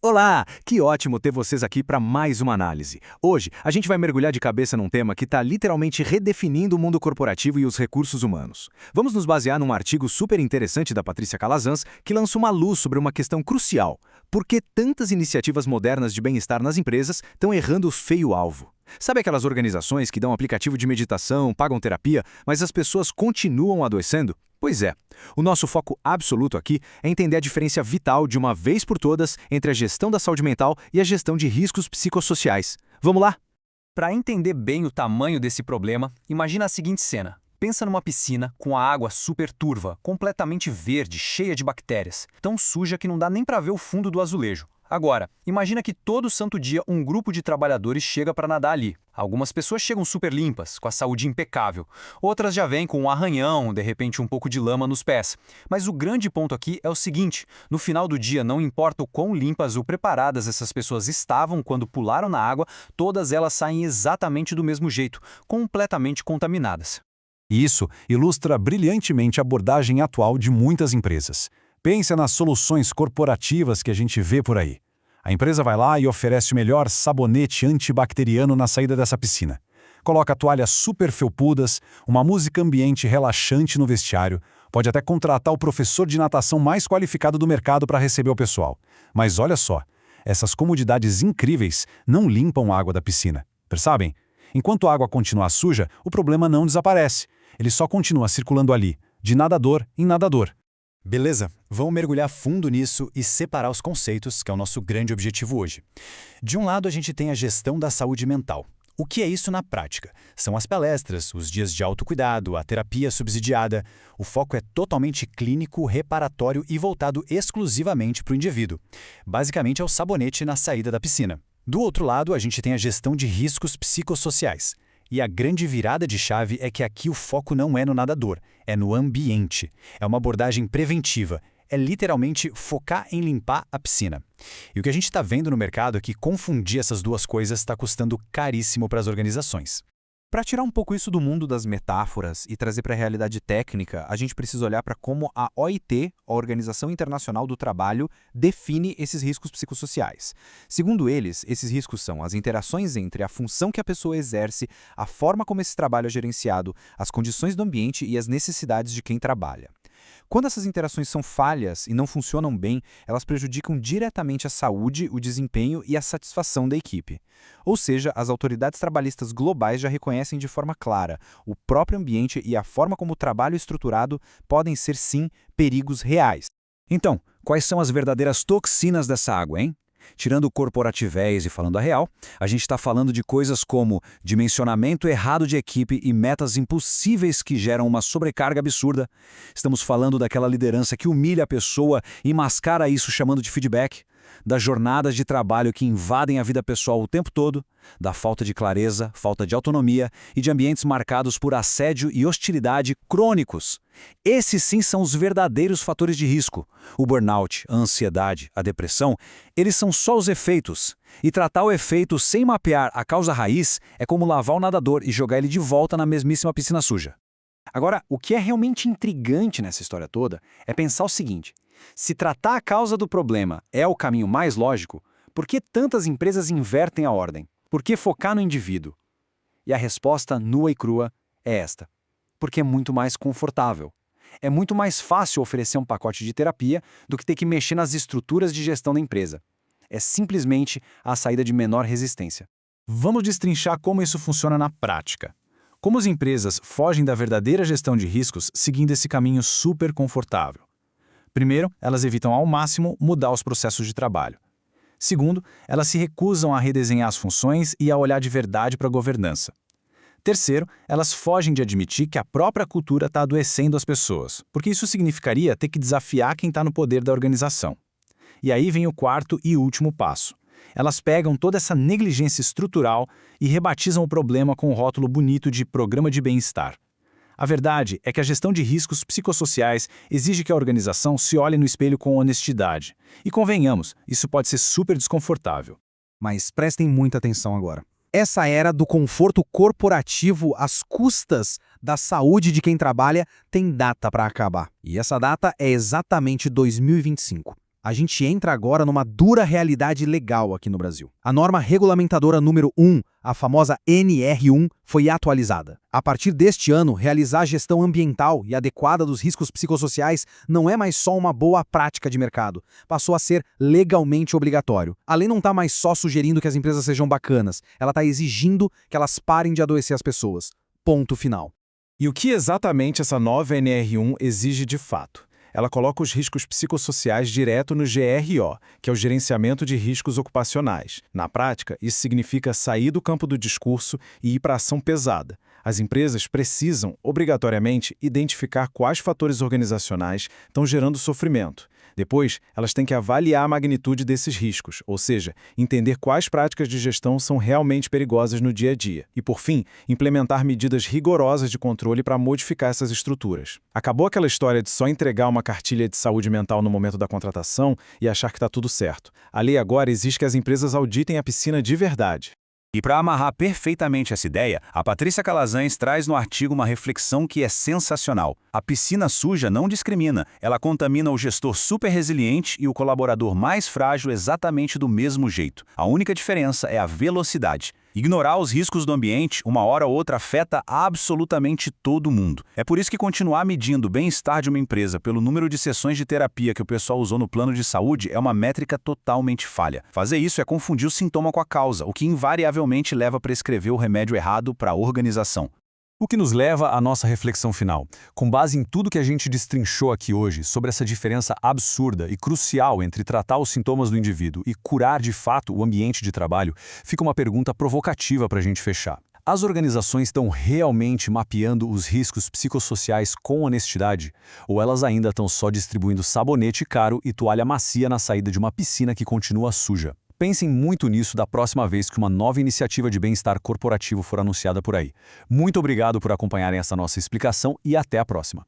Olá! Que ótimo ter vocês aqui para mais uma análise. Hoje, a gente vai mergulhar de cabeça num tema que está literalmente redefinindo o mundo corporativo e os recursos humanos. Vamos nos basear num artigo super interessante da Patrícia Calazans, que lança uma luz sobre uma questão crucial. Por que tantas iniciativas modernas de bem-estar nas empresas estão errando o feio alvo? Sabe aquelas organizações que dão aplicativo de meditação, pagam terapia, mas as pessoas continuam adoecendo? Pois é, o nosso foco absoluto aqui é entender a diferença vital de uma vez por todas entre a gestão da saúde mental e a gestão de riscos psicossociais. Vamos lá? Para entender bem o tamanho desse problema, imagina a seguinte cena. Pensa numa piscina com a água super turva, completamente verde, cheia de bactérias, tão suja que não dá nem para ver o fundo do azulejo. Agora, imagina que todo santo dia um grupo de trabalhadores chega para nadar ali. Algumas pessoas chegam super limpas, com a saúde impecável. Outras já vêm com um arranhão, de repente um pouco de lama nos pés. Mas o grande ponto aqui é o seguinte: no final do dia, não importa o quão limpas ou preparadas essas pessoas estavam quando pularam na água, todas elas saem exatamente do mesmo jeito, completamente contaminadas. E isso ilustra brilhantemente a abordagem atual de muitas empresas. Pensa nas soluções corporativas que a gente vê por aí. A empresa vai lá e oferece o melhor sabonete antibacteriano na saída dessa piscina. Coloca toalhas super felpudas, uma música ambiente relaxante no vestiário, pode até contratar o professor de natação mais qualificado do mercado para receber o pessoal. Mas olha só, essas comodidades incríveis não limpam a água da piscina. Percebem? Enquanto a água continua suja, o problema não desaparece. Ele só continua circulando ali, de nadador em nadador. Beleza, vamos mergulhar fundo nisso e separar os conceitos, que é o nosso grande objetivo hoje. De um lado, a gente tem a gestão da saúde mental. O que é isso na prática? São as palestras, os dias de autocuidado, a terapia subsidiada. O foco é totalmente clínico, reparatório e voltado exclusivamente para o indivíduo. Basicamente é o sabonete na saída da piscina. Do outro lado, a gente tem a gestão de riscos psicossociais. E a grande virada de chave é que aqui o foco não é no nadador, é no ambiente. É uma abordagem preventiva, é literalmente focar em limpar a piscina. E o que a gente está vendo no mercado é que confundir essas duas coisas está custando caríssimo para as organizações. Para tirar um pouco isso do mundo das metáforas e trazer para a realidade técnica, a gente precisa olhar para como a OIT, a Organização Internacional do Trabalho, define esses riscos psicossociais. Segundo eles, esses riscos são as interações entre a função que a pessoa exerce, a forma como esse trabalho é gerenciado, as condições do ambiente e as necessidades de quem trabalha. Quando essas interações são falhas e não funcionam bem, elas prejudicam diretamente a saúde, o desempenho e a satisfação da equipe. Ou seja, as autoridades trabalhistas globais já reconhecem de forma clara: o próprio ambiente e a forma como o trabalho é estruturado podem ser, sim, perigos reais. Então, quais são as verdadeiras toxinas dessa água, hein? Tirando o corporativés e falando a real, a gente está falando de coisas como dimensionamento errado de equipe e metas impossíveis que geram uma sobrecarga absurda. Estamos falando daquela liderança que humilha a pessoa e mascara isso chamando de feedback, das jornadas de trabalho que invadem a vida pessoal o tempo todo, da falta de clareza, falta de autonomia e de ambientes marcados por assédio e hostilidade crônicos. Esses sim são os verdadeiros fatores de risco. O burnout, a ansiedade, a depressão, eles são só os efeitos. E tratar o efeito sem mapear a causa raiz é como lavar o nadador e jogar ele de volta na mesmíssima piscina suja. Agora, o que é realmente intrigante nessa história toda é pensar o seguinte: se tratar a causa do problema é o caminho mais lógico, por que tantas empresas invertem a ordem? Por que focar no indivíduo? E a resposta nua e crua é esta: porque é muito mais confortável. É muito mais fácil oferecer um pacote de terapia do que ter que mexer nas estruturas de gestão da empresa. É simplesmente a saída de menor resistência. Vamos destrinchar como isso funciona na prática. Como as empresas fogem da verdadeira gestão de riscos seguindo esse caminho super confortável. Primeiro, elas evitam ao máximo mudar os processos de trabalho. Segundo, elas se recusam a redesenhar as funções e a olhar de verdade para a governança. Terceiro, elas fogem de admitir que a própria cultura está adoecendo as pessoas, porque isso significaria ter que desafiar quem está no poder da organização. E aí vem o quarto e último passo. Elas pegam toda essa negligência estrutural e rebatizam o problema com um rótulo bonito de programa de bem-estar. A verdade é que a gestão de riscos psicossociais exige que a organização se olhe no espelho com honestidade. E convenhamos, isso pode ser super desconfortável. Mas prestem muita atenção agora. Essa era do conforto corporativo às custas da saúde de quem trabalha tem data para acabar. E essa data é exatamente 2025. A gente entra agora numa dura realidade legal aqui no Brasil. A norma regulamentadora número 1, a famosa NR1, foi atualizada. A partir deste ano, realizar a gestão ambiental e adequada dos riscos psicossociais não é mais só uma boa prática de mercado, passou a ser legalmente obrigatório. A lei não está mais só sugerindo que as empresas sejam bacanas, ela está exigindo que elas parem de adoecer as pessoas. Ponto final. E o que exatamente essa nova NR1 exige de fato? Ela coloca os riscos psicossociais direto no GRO, que é o Gerenciamento de Riscos Ocupacionais. Na prática, isso significa sair do campo do discurso e ir para a ação pesada. As empresas precisam, obrigatoriamente, identificar quais fatores organizacionais estão gerando sofrimento. Depois, elas têm que avaliar a magnitude desses riscos, ou seja, entender quais práticas de gestão são realmente perigosas no dia a dia. E, por fim, implementar medidas rigorosas de controle para modificar essas estruturas. Acabou aquela história de só entregar uma cartilha de saúde mental no momento da contratação e achar que está tudo certo. A lei agora exige que as empresas auditem a piscina de verdade. E para amarrar perfeitamente essa ideia, a Patrícia Calazans traz no artigo uma reflexão que é sensacional. A piscina suja não discrimina, ela contamina o gestor super resiliente e o colaborador mais frágil exatamente do mesmo jeito. A única diferença é a velocidade. Ignorar os riscos do ambiente, uma hora ou outra, afeta absolutamente todo mundo. É por isso que continuar medindo o bem-estar de uma empresa pelo número de sessões de terapia que o pessoal usou no plano de saúde é uma métrica totalmente falha. Fazer isso é confundir o sintoma com a causa, o que invariavelmente leva a prescrever o remédio errado para a organização. O que nos leva à nossa reflexão final. Com base em tudo que a gente destrinchou aqui hoje sobre essa diferença absurda e crucial entre tratar os sintomas do indivíduo e curar de fato o ambiente de trabalho, fica uma pergunta provocativa para a gente fechar. As organizações estão realmente mapeando os riscos psicossociais com honestidade? Ou elas ainda estão só distribuindo sabonete caro e toalha macia na saída de uma piscina que continua suja? Pensem muito nisso da próxima vez que uma nova iniciativa de bem-estar corporativo for anunciada por aí. Muito obrigado por acompanharem essa nossa explicação e até a próxima.